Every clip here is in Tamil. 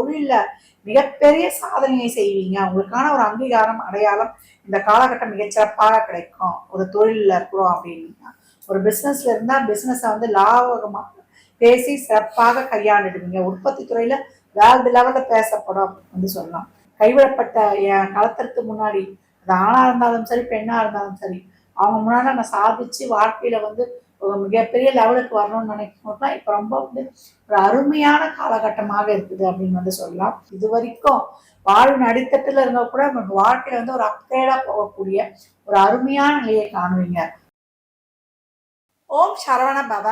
தொழில்ல மிகப்பெரிய சாதனையை செய்வீங்க. உங்களுக்கான ஒரு அங்கீகாரம், அடையாளம் இந்த காலகட்டம் மிகச்சிறப்பாக கிடைக்கும். ஒரு தொழிலில் இருக்கிறோம் அப்படின்னா, ஒரு பிஸ்னஸ்ல இருந்தால் பிஸ்னஸை வந்து லாபகமாக பேசி சிறப்பாக கையாண்டுடுவீங்க. உற்பத்தி துறையில வேர்ல்டு லெவலில் பேசப்படும் வந்து சொல்லலாம். கைவிடப்பட்ட என் களத்திற்கு முன்னாடி அது ஆணா இருந்தாலும் சரி, பெண்ணா இருந்தாலும் சரி, அவங்க முன்னாடி நான் சாதிச்சு வாழ்க்கையில வந்து ஒரு மிகப்பெரிய லெவலுக்கு வரணும்னு நினைக்கும் தான் இப்போ ரொம்ப வந்து ஒரு அருமையான காலகட்டமாக இருக்குது அப்படின்னு வந்து சொல்லலாம். இது வரைக்கும் வாழ்வின் அடித்தட்டுல இருந்தா கூட உங்களுக்கு வாழ்க்கையில வந்து ஒரு அப்கிரேடா போகக்கூடிய ஒரு அருமையான நிலையை காணுவீங்க. ஓம் சரவண பவ.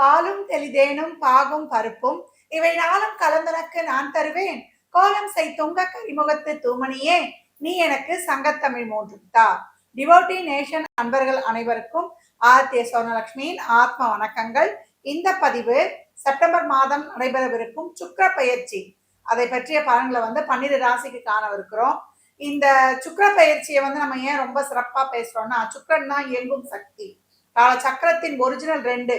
பாலும் தெளிதேனும் பாகும் பருப்பும் இவை நாளும் கலந்தனக்கு நான் தருவேன். கோலம் செய் தொங்க கரிமுகத்து தூமணியே, நீ எனக்கு சங்கத்தமிழ் மூன்று தா. டிவோட்டி நேஷன் அன்பர்கள் அனைவருக்கும் ஆர்த்திய சோனலட்சுமியின் ஆத்ம வணக்கங்கள். இந்த பதிவு செப்டம்பர் மாதம் நடைபெறவிருக்கும் சுக்கிர பயிற்சி அதை பற்றிய பலன்களை வந்து 12 ராசிக்கு காணவிருக்கிறோம். இந்த சுக்கிர பயிற்சியை வந்து நம்ம ஏன் ரொம்ப சிறப்பா பேசுறோம்னா, சுக்கிரன் தான் இயங்கும் சக்தி. கால சக்கரத்தின் ஒரிஜினல் 2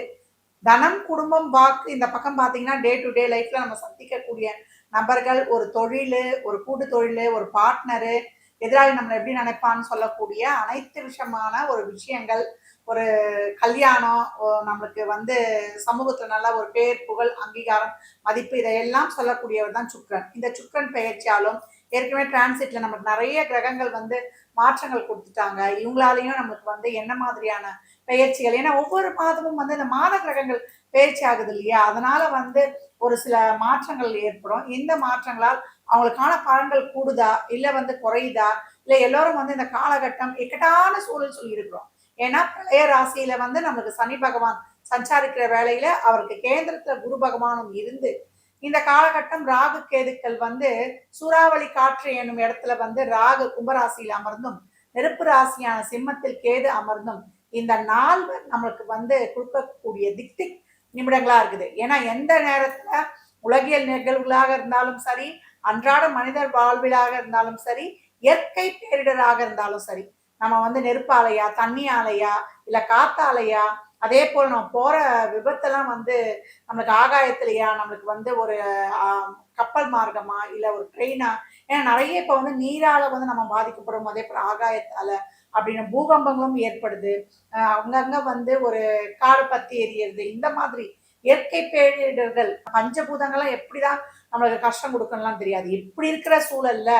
தனம், குடும்பம், வாக்கு. இந்த பக்கம் பார்த்தீங்கன்னா டே டு டே லைஃப்ல நம்ம சந்திக்கக்கூடிய நபர்கள், ஒரு தொழில், ஒரு கூட்டு தொழில், ஒரு பார்ட்னரு, எதிராளி நம்மளை எப்படி நினைப்பான்னு சொல்லக்கூடிய அனைத்து விஷயமான ஒரு விஷயங்கள், ஒரு கல்யாணம், நம்மளுக்கு வந்து சமூகத்துல நல்ல ஒரு பேர், புகழ், அங்கீகாரம், மதிப்பு இதையெல்லாம் சொல்லக்கூடியவர் தான் சுக்கிரன். இந்த சுக்கிரன் பெயர்ச்சியாலும் ஏற்கனவே டிரான்சிட்ல நமக்கு நிறைய கிரகங்கள் வந்து மாற்றங்கள் கொடுத்துட்டாங்க. இவங்களாலையும் நம்மளுக்கு வந்து என்ன மாதிரியான பெயர்ச்சிகள், ஏன்னா ஒவ்வொரு மாதமும் வந்து இந்த மாத கிரகங்கள் பயிற்சி ஆகுது இல்லையா, அதனால வந்து ஒரு சில மாற்றங்கள் ஏற்படும். இந்த மாற்றங்களால் அவங்களுக்கான பலன்கள் கூடுதா இல்ல வந்து குறையுதா, இல்ல எல்லாரும் வந்து இந்த காலகட்டம் இக்கட்டான சூழல் சொல்லி இருக்கிறோம். ஏன்னா பிரளய ராசியில வந்து நம்மளுக்கு சனி பகவான் சஞ்சாரிக்கிற வேலையில அவருக்கு கேந்திரத்துல குரு பகவானும் இருந்து, இந்த காலகட்டம் ராகு கேதுக்கள் வந்து சூறாவளி காற்று என்னும் இடத்துல வந்து ராகு கும்பராசியில் அமர்ந்தும், நெருப்பு ராசியான சிம்மத்தில் கேது அமர்ந்தும் இந்த நால்வர் நம்மளுக்கு வந்து கொடுக்கக்கூடிய திக் நிமிடங்களா இருக்குது. ஏன்னா எந்த நேரத்துல உலகியல் நிகழ்வுகளாக இருந்தாலும் சரி, அன்றாட மனிதர் வாழ்விலாக இருந்தாலும் சரி, இயற்கை பேரிடராக இருந்தாலும் சரி, நம்ம வந்து நெருப்பு ஆலையா, தண்ணி ஆலையா, இல்ல காத்தாலையா, அதே போல் நம்ம போற விபத்தெல்லாம் வந்து நம்மளுக்கு ஆகாயத்திலையா, நம்மளுக்கு வந்து ஒரு கப்பல் மார்க்கமா, இல்ல ஒரு ட்ரெயினா, ஏன்னா நிறைய இப்போ வந்து நீரால வந்து நம்ம பாதிக்கப்படுறோம், அதே போல் ஆகாயத்தால அப்படின்னு பூகம்பங்களும் ஏற்படுது. அங்கங்க வந்து ஒரு காடு பத்தி எரியுது. இந்த மாதிரி இயற்கை பேரிடர்கள், பஞ்சபூதங்கள்லாம் எப்படிதான் நம்மளுக்கு கஷ்டம் கொடுக்கணும்லாம் தெரியாது. இப்படி இருக்கிற சூழல்ல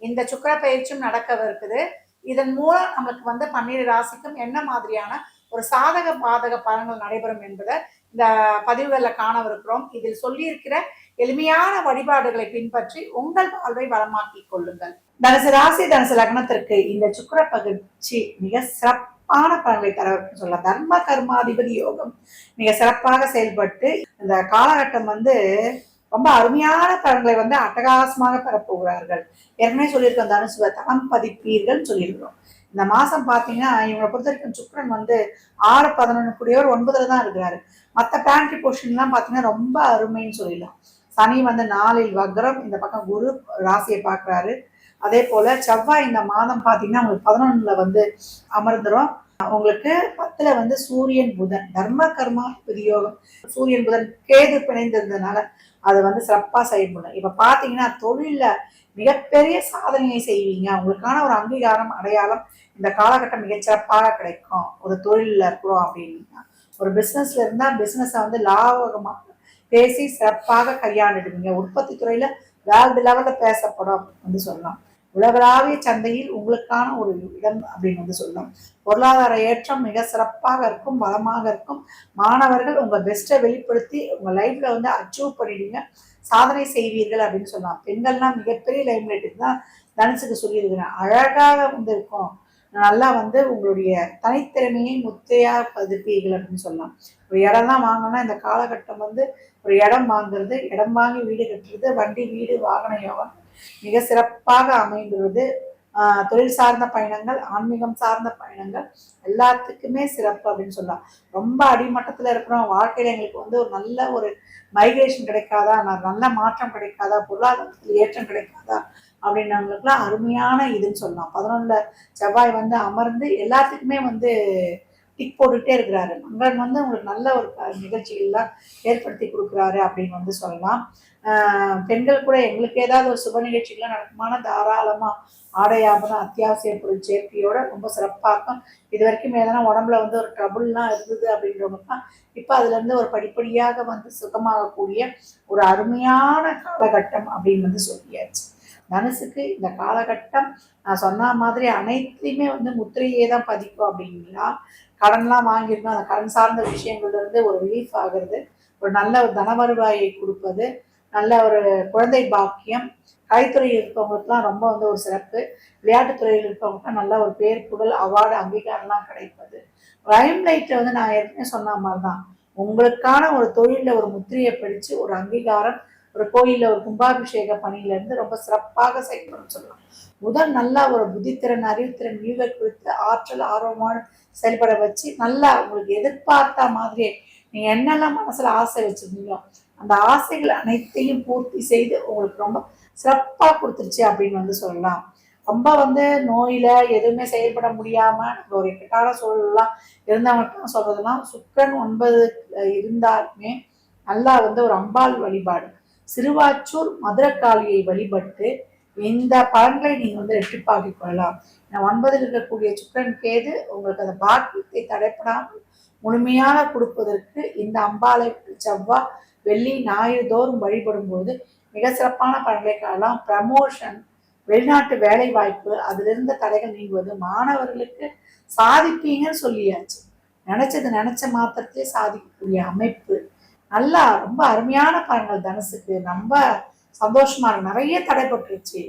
இந்த சுக்கிர பயிற்சியும் நடக்க இருக்குது. இதன் மூலம் நம்மளுக்கு வந்து 12 ராசிக்கும் என்ன மாதிரியான ஒரு சாதக பாதக பலன்கள் நடைபெறும் என்பதை இந்த பதிவுகளில் காணவிருக்கிறோம். இதில் சொல்லியிருக்கிற எளிமையான வழிபாடுகளை பின்பற்றி உங்கள் வாழ்வை வளமாக்கிக் கொள்ளுங்கள். தனுசு ராசி, தனுசு லக்னத்திற்கு இந்த சுக்கிர பயிற்சி மிக சிறப்பான பலன்களை தரவிருக்கு சொல்ல. தர்ம கர்மாதிபதி யோகம் மிக சிறப்பாக செயல்பட்டு இந்த காலகட்டம் வந்து ரொம்ப அருமையான பலன்களை வந்து அட்டகாசமாக பெறப்போகிறார்கள். ஏற்கனவே சொல்லியிருக்கோம், தனுசுவ தனம் பதிப்பீர்கள் சொல்லியிருக்கிறோம். இந்த மாசம் பாத்தீங்கன்னா இவங்களை பொறுத்த வரைக்கும் சுக்கிரன் வந்து 6, 11 கூடியவர் 9ல தான் இருக்கிறாரு. மற்ற பிளானட்டரி பொசிஷன்லாம் பாத்தீங்கன்னா ரொம்ப அருமைன்னு சொல்லிடலாம். சனி வந்து 4ல் வக்ரம், இந்த பக்கம் குரு ராசியை பார்க்குறாரு. அதே போல செவ்வாய் இந்த மாதம் பாத்தீங்கன்னா உங்களுக்கு 11ல வந்து அமர்ந்துரும். உங்களுக்கு 10ல வந்து சூரியன் புதன், தர்ம கர்மா விதியோகம், சூரியன் புதன் கேது பிணைந்திருந்ததுனால அது வந்து சிறப்பா செயல்படும். இப்ப பாத்தீங்கன்னா தொழில்ல மிகப்பெரிய சாதனையை செய்வீங்க. உங்களுக்கான ஒரு அங்கீகாரம், அடையாளம் இந்த காலகட்டம் மிகச்சிறப்பாக கிடைக்கும். ஒரு தொழிலில் இருக்கிறோம் அப்படின்னா, ஒரு பிஸ்னஸ்ல இருந்தா பிஸ்னஸை வந்து லாபகமாக பேசி சிறப்பாக கையாண்டுடுவீங்க. உற்பத்தி துறையில வேர்ல்டு லெவலில் பேசப்படும் வந்து சொல்லலாம். உலகளாவிய சந்தையில் உங்களுக்கான ஒரு இடம் அப்படின்னு வந்து சொல்லலாம். பொருளாதார ஏற்றம் மிக சிறப்பாக இருக்கும், பலமாக இருக்கும். மாணவர்கள் உங்க பெஸ்ட்டை வெளிப்படுத்தி உங்க லைஃப்ல வந்து அச்சீவ் பண்ணிடுவீங்க, சாதனை செய்வீர்கள் அப்படின்னு சொல்லலாம். பெண்கள்லாம் மிகப்பெரிய லைம்லைட்டுக்கு தான் தனுசுக்கு சொல்லியிருக்கிறேன். அழகாக வந்து இருக்கும், நல்லா வந்து உங்களுடைய தனித்திறமையை முத்தையா பதிப்பீர்கள் அப்படின்னு சொல்லலாம். ஒரு இடம் தான் வாங்கணும்னா இந்த காலகட்டம் வந்து ஒரு இடம் வாங்குறது, இடம் வாங்கி வீடு கட்டுறது, வண்டி வீடு வாகன யோகம் மிக சிறப்பாக அமைந்துள்ளது. தொழில் சார்ந்த பயணங்கள், ஆன்மீகம் சார்ந்த பயணங்கள் எல்லாத்துக்குமே சிறப்பு அப்படின்னு சொல்லலாம். ரொம்ப அடிமட்டத்தில் இருக்கிறோம், வாழ்க்கையில் எங்களுக்கு வந்து ஒரு நல்ல ஒரு மைக்ரேஷன் கிடைக்காதா, நல்ல மாற்றம் கிடைக்காதா, பொருளாதாரத்தில் ஏற்றம் கிடைக்காதா அப்படின்றவங்களுக்குலாம் அருமையான இதுன்னு சொல்லலாம். 11ல் செவ்வாய் வந்து அமர்ந்து எல்லாத்துக்குமே வந்து டிக் போட்டுக்கிட்டே இருக்கிறாரு. மங்களன் வந்து உங்களுக்கு நல்ல ஒரு நிகழ்ச்சிகள்லாம் ஏற்படுத்தி கொடுக்குறாரு அப்படின்னு வந்து சொல்லலாம். பெண்கள் கூட எங்களுக்கு ஏதாவது ஒரு சுப நிகழ்ச்சிகள்லாம் நடக்குமானா தாராளமாக ஆடை ஆபரணம் அத்தியாவசிய பொருள் சேர்க்கையோட ரொம்ப சிறப்பாக இருக்கும். இது வரைக்கும் எதனா உடம்புல வந்து ஒரு ட்ரபுள்லாம் இருந்தது அப்படின்றவங்க தான் இப்போ அதுலேருந்து ஒரு படிப்படியாக வந்து சுகமாகக்கூடிய ஒரு அருமையான காலகட்டம் அப்படின்னு வந்து சொல்லியாச்சு. தனுசுக்கு இந்த காலகட்டம் நான் சொன்ன மாதிரி அனைத்துலையுமே வந்து முத்திரையே தான் பதிக்கும் அப்படிங்களா. கடன்லாம் வாங்கியிருக்கோம், அந்த கடன் சார்ந்த விஷயங்கள்லேருந்து ஒரு ரிலீஃப் ஆகிறது, ஒரு நல்ல ஒரு தன வருவாயை கொடுப்பது, நல்ல ஒரு குழந்தை பாக்கியம், கலைத்துறையில் இருப்பவங்களுக்குலாம் ரொம்ப வந்து ஒரு சிறப்பு, விளையாட்டுத்துறையில் இருப்பவங்களுக்குலாம் நல்ல ஒரு பேர் புகழ் அவார்டு அங்கீகாரம்லாம் கிடைப்பது. லைம் லைட்டில் வந்து நான் ஏற்கனவே சொன்ன மாதிரி தான் உங்களுக்கான ஒரு தொழிலில் ஒரு முத்திரையை பிடிச்சு ஒரு அங்கீகாரம், ஒரு கோயிலில் ஒரு கும்பாபிஷேக பணியிலேருந்து ரொம்ப சிறப்பாக செயல்படும் சொல்லலாம். முதல் நல்லா ஒரு புத்தித்திறன், அறிவுத்திறன், வியூக குறித்து ஆற்றல் ஆர்வமான செயல்பட வச்சு நல்லா உங்களுக்கு எதிர்பார்த்த மாதிரியே நீங்கள் என்னெல்லாம் மனசில் ஆசை வச்சுருந்தீங்களோ அந்த ஆசைகள் அனைத்தையும் பூர்த்தி செய்து உங்களுக்கு ரொம்ப சிறப்பாக கொடுத்துருச்சு அப்படின்னு வந்து சொல்லலாம். ரொம்ப வந்து நோயில் எதுவுமே செயல்பட முடியாமல் ஒரு இக்கட்டான சூழலாம் இருந்தவங்கள்ட்ட சொல்கிறதுலாம் சுக்கரன் 9 இருந்தாலுமே நல்லா வந்து ஒரு அம்பாள் வழிபாடு, சிறுவாச்சூர் மதுரக்காளியை வழிபட்டு இந்த பலன்களை நீங்கள் வந்து ரெட்டிப்பாக்கிக் கொள்ளலாம். 9 இருக்கக்கூடிய சுக்கரன் கேது உங்களுக்கு அந்த பாக்கியத்தை தடைப்படாமல் முழுமையாக கொடுப்பதற்கு இந்த அம்பாளை செவ்வாய் வெள்ளி ஞாயிறு தோறும் வழிபடும் போது மிக சிறப்பான பலன்களை காணலாம். ப்ரமோஷன், வெளிநாட்டு வேலை வாய்ப்பு, அதிலிருந்த தடைகள் நீங்குவது, மாணவர்களுக்கு சாதிப்பீங்கன்னு சொல்லியாச்சு. நினைச்ச மாத்திரத்திலே சாதிக்கக்கூடிய அமைப்பு, நல்லா ரொம்ப அருமையான பலன்கள் தனுசுக்கு. ரொம்ப சந்தோஷமா இருக்கு. நிறைய தடைப்பட்டுருச்சு,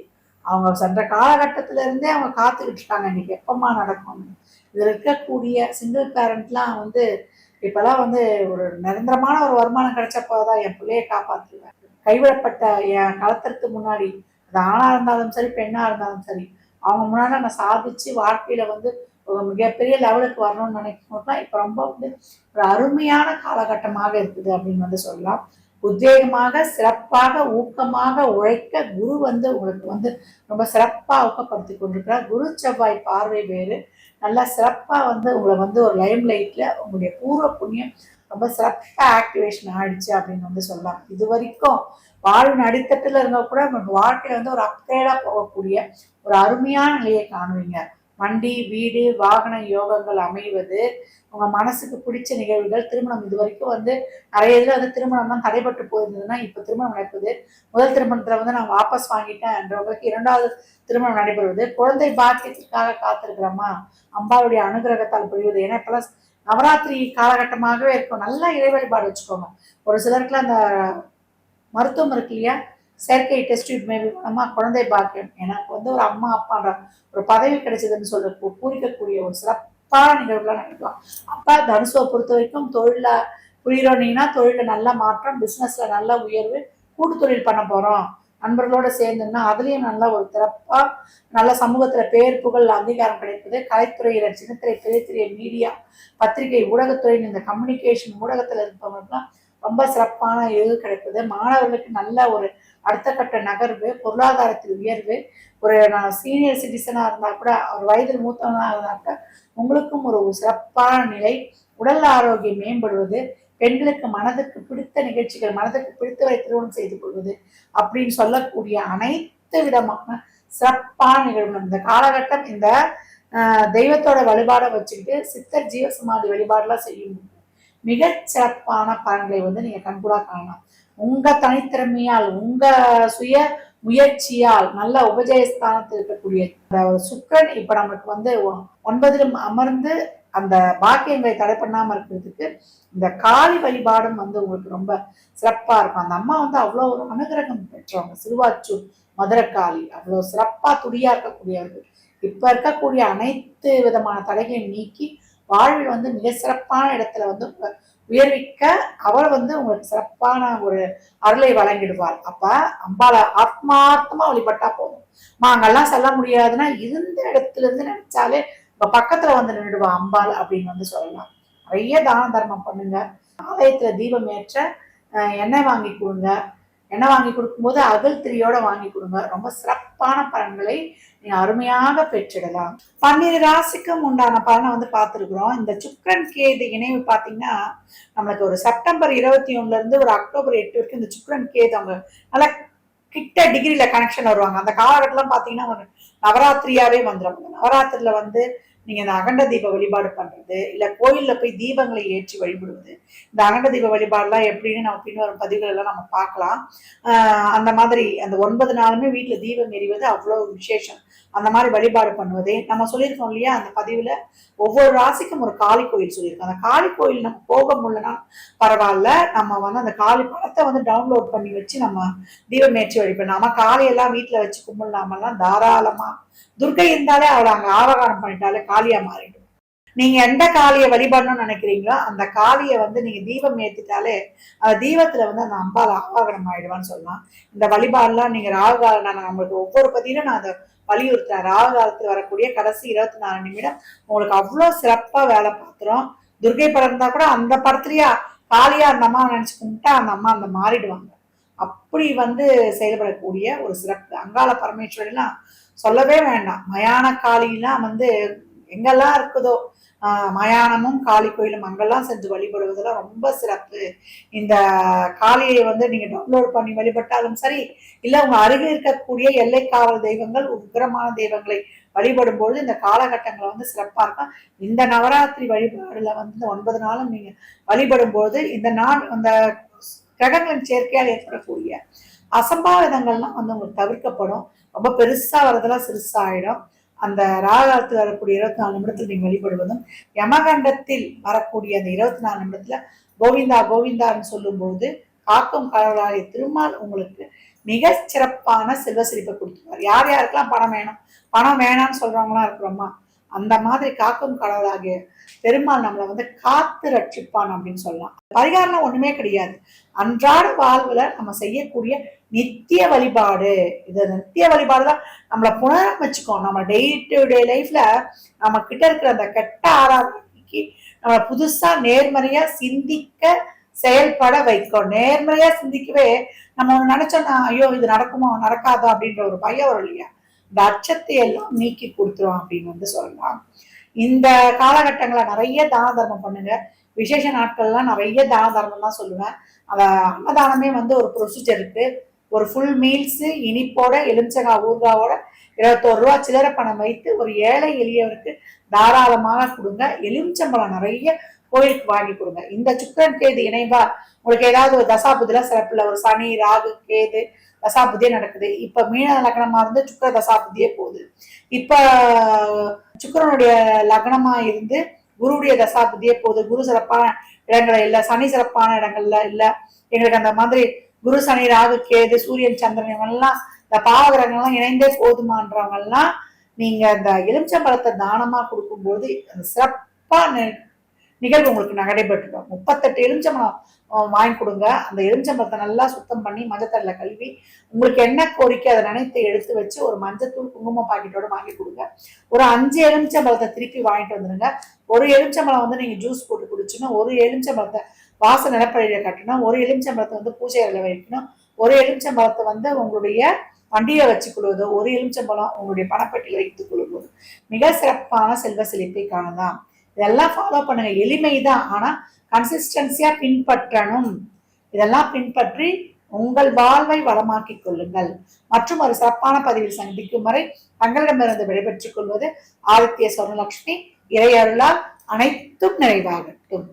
அவங்க சென்ற காலகட்டத்தில இருந்தே அவங்க காத்துக்கிட்டு இருக்காங்க இன்னைக்கு எப்பமா நடக்கும். இதில் இருக்கக்கூடிய சிங்கிள் பேரண்ட்லாம் வந்து இப்போல்லாம் வந்து ஒரு நிரந்தரமான ஒரு வருமானம் கிடைச்சப்போதான் என் பிள்ளையை காப்பாற்றுவேன். கைவிடப்பட்ட என் களத்திற்கு முன்னாடி அது ஆணாக இருந்தாலும் சரி பெண்ணாக இருந்தாலும் சரி அவங்க முன்னாடி நான் சாதிச்சு வாழ்க்கையில் வந்து ஒரு மிகப்பெரிய லெவலுக்கு வரணும்னு நினைக்கணும்னா இப்போ ரொம்ப வந்து ஒரு அருமையான காலகட்டமாக இருக்குது அப்படின்னு வந்து சொல்லலாம். உத்வேகமாக சிறப்பாக ஊக்கமாக உழைக்க குரு வந்து உங்களுக்கு வந்து ரொம்ப சிறப்பாக ஊக்கப்படுத்தி கொண்டிருக்கிறார். குரு செவ்வாய் பார்வை வேறு நல்லா சிறப்பாக வந்து உங்களை வந்து ஒரு லைம் லைட்டில் உங்களுடைய பூர்வ புண்ணியம் ரொம்ப சிறப்பாக ஆக்டிவேஷன் ஆயிடுச்சு அப்படின்னு வந்து சொல்லலாம். இது வரைக்கும் வாழ்வின் அடித்தட்டில் இருந்த கூட உங்களுக்கு வாழ்க்கையில் வந்து ஒரு அப்கிரேடாக போகக்கூடிய ஒரு அருமையான நிலையை காணுவீங்க. வண்டி, வீடு, வாகன யோகங்கள் அமைவது, உங்கள் மனசுக்கு பிடிச்ச நிகழ்வுகள், திருமணம். இது வரைக்கும் வந்து நிறைய இதில் வந்து திருமணம்லாம் தடைப்பட்டு போயிருந்ததுன்னா இப்போ திருமணம் நடக்குது. முதல் திருமணத்தில் வந்து நான் வாபஸ் வாங்கிட்டேன்றவங்களுக்கு 2வது திருமணம் நடைபெறுவது, குழந்தை பாக்கியத்திற்காக காத்திருக்கிறோமா அம்பாளுடைய அனுகிரகத்தால் புரியுது. ஏன்னா இப்போல்லாம் நவராத்திரி காலகட்டமாகவே இருக்கும். நல்லா இறை வழிபாடு வச்சுக்கோங்க. ஒரு சிலருக்குலாம் அந்த மருத்துவம் இருக்கு இல்லையா, செயற்கை டெஸ்ட் மேபி மூலமாக குழந்தை பாக்கியம், எனக்கு வந்து ஒரு அம்மா அப்பான்ற ஒரு பதவி கிடைச்சதுன்னு சொல்ற பூரிக்கக்கூடிய ஒரு சிறப்பான நிகழ்வுலாம் நடக்கலாம். அப்போ தனுசுவை பொறுத்த வரைக்கும் தொழிலில் புரிகிறோன்னீங்கன்னா தொழிலில் நல்ல மாற்றம், பிஸ்னஸில் நல்ல உயர்வு, கூட்டு தொழில் பண்ண போகிறோம் நண்பர்களோடு சேர்ந்துன்னா அதுலேயும் நல்ல ஒரு சிறப்பாக நல்ல சமூகத்தில் பேர் புகழ் அங்கீகாரம் கிடைப்பது. கலைத்துறையில் சின்னத்திரை, பெரியத்திரை, மீடியா, பத்திரிகை, ஊடகத்துறை, இந்த கம்யூனிகேஷன் ஊடகத்தில் இருப்பவங்களுக்குலாம் ரொம்ப சிறப்பான இது கிடைப்பது. மாணவர்களுக்கு நல்ல ஒரு அடுத்த கட்ட நகர்வு, பொருளாதாரத்தில் உயர்வு. ஒரு நான் சீனியர் சிட்டிசனாக இருந்தால் கூட ஒரு வயதில் மூத்தவனாக இருந்தால் கூட உங்களுக்கும் ஒரு சிறப்பான நிலை. உடல் ஆரோக்கியம் மேம்படுவது, பெண்களுக்கு மனதுக்கு பிடித்த நிகழ்ச்சிகள், மனதுக்கு பிடித்தவரை திருமணம் செய்து கொள்வது அப்படின்னு சொல்லக்கூடிய அனைத்து விதமான சிறப்பான நிகழ்வு இந்த காலகட்டம். இந்த தெய்வத்தோட வழிபாடை வச்சுக்கிட்டு சித்தர் ஜீவசமாதி வழிபாடெல்லாம் செய்யும் மிக சிறப்பான பலன்களை வந்து நீங்க கண்கூடா காணலாம். உங்க தனித்திறமையால், உங்க சுய முயற்சியால் நல்ல உபஜயஸ்தானத்தில் இருக்கக்கூடிய சுக்கரன் இப்ப நமக்கு வந்து 9 அமர்ந்து அந்த பாக்கியங்களை தடை பண்ணாம இருக்கிறதுக்கு இந்த காளி வழிபாடும் வந்து உங்களுக்கு ரொம்ப சிறப்பா இருக்கும். அந்த அம்மா வந்து அவ்வளோ ஒரு அனுகிரகம் பெற்றவங்க. சிறுவாச்சூர் மதுரக்காளி அவ்வளோ சிறப்பா துடியா இருக்கக்கூடியவர்கள். இப்ப இருக்கக்கூடிய அனைத்து விதமான தடைகளையும் நீக்கி வாழ்வில் வந்து மிக சிறப்பான இடத்துல வந்து உயர்விக்க அவர் வந்து உங்களுக்கு சிறப்பான ஒரு அருளை வழங்கிடுவார். அப்ப அம்பாளை ஆத்மார்த்தமா வழிபட்டா போதும். அங்கெல்லாம் செல்ல முடியாதுன்னா இருந்த இடத்துல இருந்து நினைச்சாலே இப்ப பக்கத்துல வந்து நின்றுடுவா அம்பாள் அப்படின்னு வந்து சொல்லலாம். நிறைய தான தர்மம் பண்ணுங்க, ஆலயத்துல தீபம் ஏற்ற எண்ணெய் வாங்கி கொடுங்க, எண்ணெய் வாங்கி கொடுக்கும்போது அகல் திரியோட வாங்கி கொடுங்க. ரொம்ப சிறப்பான பலன்களை நீங்க அருமையாக பெற்றிடலாம். 12 ராசிக்கும் உண்டான பலனை வந்து பார்த்துருக்குறோம். இந்த சுக்கிரன் கேது இணைவு பார்த்தீங்கன்னா நம்மளுக்கு ஒரு செப்டம்பர் 21 இருந்து ஒரு அக்டோபர் 8 வரைக்கும் இந்த சுக்கிரன் கேது அவங்க நல்லா கிட்ட டிகிரியில கனெக்ஷன் வருவாங்க. அந்த காலகட்டத்தில் பார்த்தீங்கன்னா ஒரு நவராத்திரியாவே வந்துடும். நவராத்திரியில வந்து நீங்க இந்த அகண்ட தீப வழிபாடு பண்றது, இல்ல கோயில்ல போய் தீபங்களை ஏற்றி வழிபடுவது. இந்த அகண்ட தீப வழிபாடுலாம் எப்படின்னு நம்ம பின்வரும் பதிவுகள் எல்லாம் நம்ம பார்க்கலாம். அந்த மாதிரி அந்த 9 நாளுமே வீட்டுல தீபம் எரிவது அவ்வளவு விசேஷம். அந்த மாதிரி வழிபாடு பண்ணுவதே நம்ம சொல்லியிருக்கோம் இல்லையா, அந்த பதிவுல ஒவ்வொரு ராசிக்கும் ஒரு காளி கோயில் சொல்லியிருக்கோம். அந்த காளி கோயில் நம்ம போக முடியலன்னா பரவாயில்ல, நம்ம வந்து அந்த காளி படத்தை வந்து டவுன்லோட் பண்ணி வச்சு நம்ம தீபம் ஏற்றி வழிபடணும். நம்ம காளியெல்லாம் வீட்டுல வச்சு கும்பிடலாமெல்லாம் தாராளமா. துர்கை இருந்தாலே அவளை அங்க ஆவகாரம் பண்ணிட்டாலே காளியா மாறிடும். நீங்க எந்த காளியை வழிபடணும்னு நினைக்கிறீங்களோ அந்த காளியை வந்து நீங்க தீபம் ஏத்திட்டாலே அந்த தீபத்துல வந்து அந்த அம்பாள் ஆவாகனம் ஆயிடுவான்னு சொல்லலாம். இந்த வழிபாடுலாம் நீங்க ராகு காலம் நான் நம்மளுக்கு ஒவ்வொரு பதிலும் நான் அதை வலியுறுத்துறேன். ராகு காலத்துல வரக்கூடிய கடைசி 24 நிமிடம் உங்களுக்கு அவ்வளவு சிறப்பா வேலை பார்த்துரும். துர்கை படம் இருந்தா கூட அந்த படத்துலயா காளியா அந்த அம்மா நினைச்சு கும்பிட்டா அந்த அம்மா அந்த மாறிடுவாங்க. அப்படி வந்து செயல்படக்கூடிய ஒரு சிறப்பு. அங்காள பரமேஸ்வரிலாம் சொல்லவே வேண்டாம். மயான காளிலாம் வந்து எங்கெல்லாம் இருக்குதோ மயானமும் காளி கோயிலும் அங்கெல்லாம் சென்று வழிபடுவதெல்லாம் ரொம்ப சிறப்பு. இந்த காளியை வந்து நீங்க டவுன்லோட் பண்ணி வழிபட்டாலும் சரி, இல்ல உங்க அருகில் இருக்கக்கூடிய எல்லை காவல் தெய்வங்கள் உக்கிரமான தெய்வங்களை வழிபடும் பொழுது இந்த காலகட்டங்களை வந்து சிறப்பா இருக்கும். இந்த நவராத்திரி வழிபாடுல வந்து 9 நாளும் நீங்க வழிபடும் பொழுது இந்த நாள் அந்த கிரகங்களின் சேர்க்கையால் ஏற்படக்கூடிய அசம்பாவிதங்கள்லாம் வந்து உங்களுக்கு தவிர்க்கப்படும். ரொம்ப பெருசா வரதெல்லாம் சிறுசா ஆயிடும். அந்த ராகாலத்தில் வரக்கூடிய 24 நிமிடத்தில் நீங்க வழிபடுவதும், யமகண்டத்தில் வரக்கூடிய அந்த 24 நிமிடத்துல கோவிந்தா கோவிந்தான்னு சொல்லும்போது காக்கும் கடவுளாகிய திருமால் உங்களுக்கு மிக சிறப்பான செல்வ செழிப்பை கொடுத்துருவார். யார் யாருக்கெல்லாம் பணம் வேணும், பணம் வேணாம்னு சொல்றவங்களாம் இருக்கிறோமா, அந்த மாதிரி காக்கும் கடவுளாகிய பெருமாள் நம்மளை வந்து காத்து ரட்சிப்பான் அப்படின்னு சொல்லலாம். பரிகாரம் ஒண்ணுமே கிடையாது. அன்றாட வாழ்வுல நம்ம செய்யக்கூடிய நித்திய வழிபாடு. இது நித்திய வழிபாடுதான் நம்மளை புனரமைச்சுக்கோ. நம்ம டே டு டே லைஃப்ல நம்ம கிட்ட இருக்கிற அந்த கெட்ட ஆராதனைக்கு நம்ம புதுசா நேர்மறையா சிந்திக்க செயல்பட வைக்கும். நேர்மறையா சிந்திக்கவே நம்ம ஒண்ணு நினைச்சோம்னா ஐயோ இது நடக்குமோ நடக்காதோ அப்படின்ற ஒரு பயம் வரும் இல்லையா, இந்த அச்சத்தை எல்லாம் நீக்கி கொடுத்துரும் அப்படின்னு வந்து சொல்லலாம். இந்த காலகட்டங்களை நிறைய தான தர்மம் பண்ணுங்க. விசேஷ நாட்கள்லாம் நிறைய தான தர்மம் தான் சொல்லுவேன். அந்த அன்னதானமே வந்து ஒரு ப்ரொசீஜர் இருக்கு. ஒரு ஃபுல் மீல்ஸ் இனிப்போட எலுமிச்சங்காய் ஊறுகாவோட 21 ரூபா சில்லறை பணம் வைத்து ஒரு ஏழை எளியவருக்கு தாராளமாக கொடுங்க. எலுமிச்சம்பழம் நிறைய கோயிலுக்கு வாங்கி கொடுங்க. இந்த சுக்கிரன் கேது இணைவா உங்களுக்கு ஏதாவது ஒரு தசாபுதில சிறப்புல ஒரு சனி ராகு கேது தசாபுதியே நடக்குது. இப்ப மீன லக்னமா இருந்து சுக்கிர தசாபுதியே போகுது. இப்ப சுக்கிரனுடைய லக்னமா இருந்து குருவுடைய தசாபுதியே போகுது. குரு சிறப்பான இடங்கள் இல்ல, சனி சிறப்பான இடங்கள்ல இல்ல, எங்களுக்கு அந்த மாதிரி குரு சனி ராகு கேது சூரியன் சந்திரன் இவங்கெல்லாம் இந்த பாவகிரகங்கள்லாம் இணைந்தே போதுமான்றவங்க எல்லாம் நீங்க இந்த எலுமிச்சம்பழத்தை தானமா கொடுக்கும்போது அந்த சிறப்பா நிகழ்வு உங்களுக்கு நடைபெற்றுடும். 38 எலுமிச்சம்பழம் வாங்கி கொடுங்க. அந்த எலுமிச்சம்பழத்தை நல்லா சுத்தம் பண்ணி மஞ்சத்தல்ல கழுவி உங்களுக்கு என்ன கோரிக்கை அதை நினைத்து எடுத்து வச்சு ஒரு மஞ்சத்தூள் குங்குமம் பாக்கெட்டோட வாங்கி கொடுங்க. ஒரு 5 எலுமிச்சம்பழத்தை திருப்பி வாங்கிட்டு வந்துருங்க. ஒரு எலுமிச்சம்பழம் வந்து நீங்க ஜூஸ் போட்டு குடிச்சுன்னா, ஒரு எலுமிச்சம்பழத்தை வாச நிலப்படியில கட்டணும், ஒரு எலுமிச்சம்பழத்தை வந்து பூஜை அறையில வைக்கணும், ஒரு எலுமிச்சம்பழத்தை வந்து உங்களுடைய வண்டியில வச்சு கொள்வதோ, ஒரு எலுமிச்சம்பழம் உங்களுடைய பணப்பட்டியில் வைத்துக் கொள்வதோ மிக சிறப்பான செல்வ செழிப்பை காணலாம். இதெல்லாம் ஃபாலோ பண்ணுங்க. எளிமைதான், ஆனா கன்சிஸ்டன்சியா பின்பற்றணும். இதெல்லாம் பின்பற்றி உங்கள் வாழ்வை வளமாக்கிக் கொள்ளுங்கள். மற்றும் ஒரு சிறப்பான பதிவில் சந்திக்கும் வரை தங்களிடமிருந்து விடைபெற்றுக் கொள்வது ஆதித்ய சொர்ணலட்சுமி. இறையருளால் அனைத்தும் நிறைவாகட்டும்.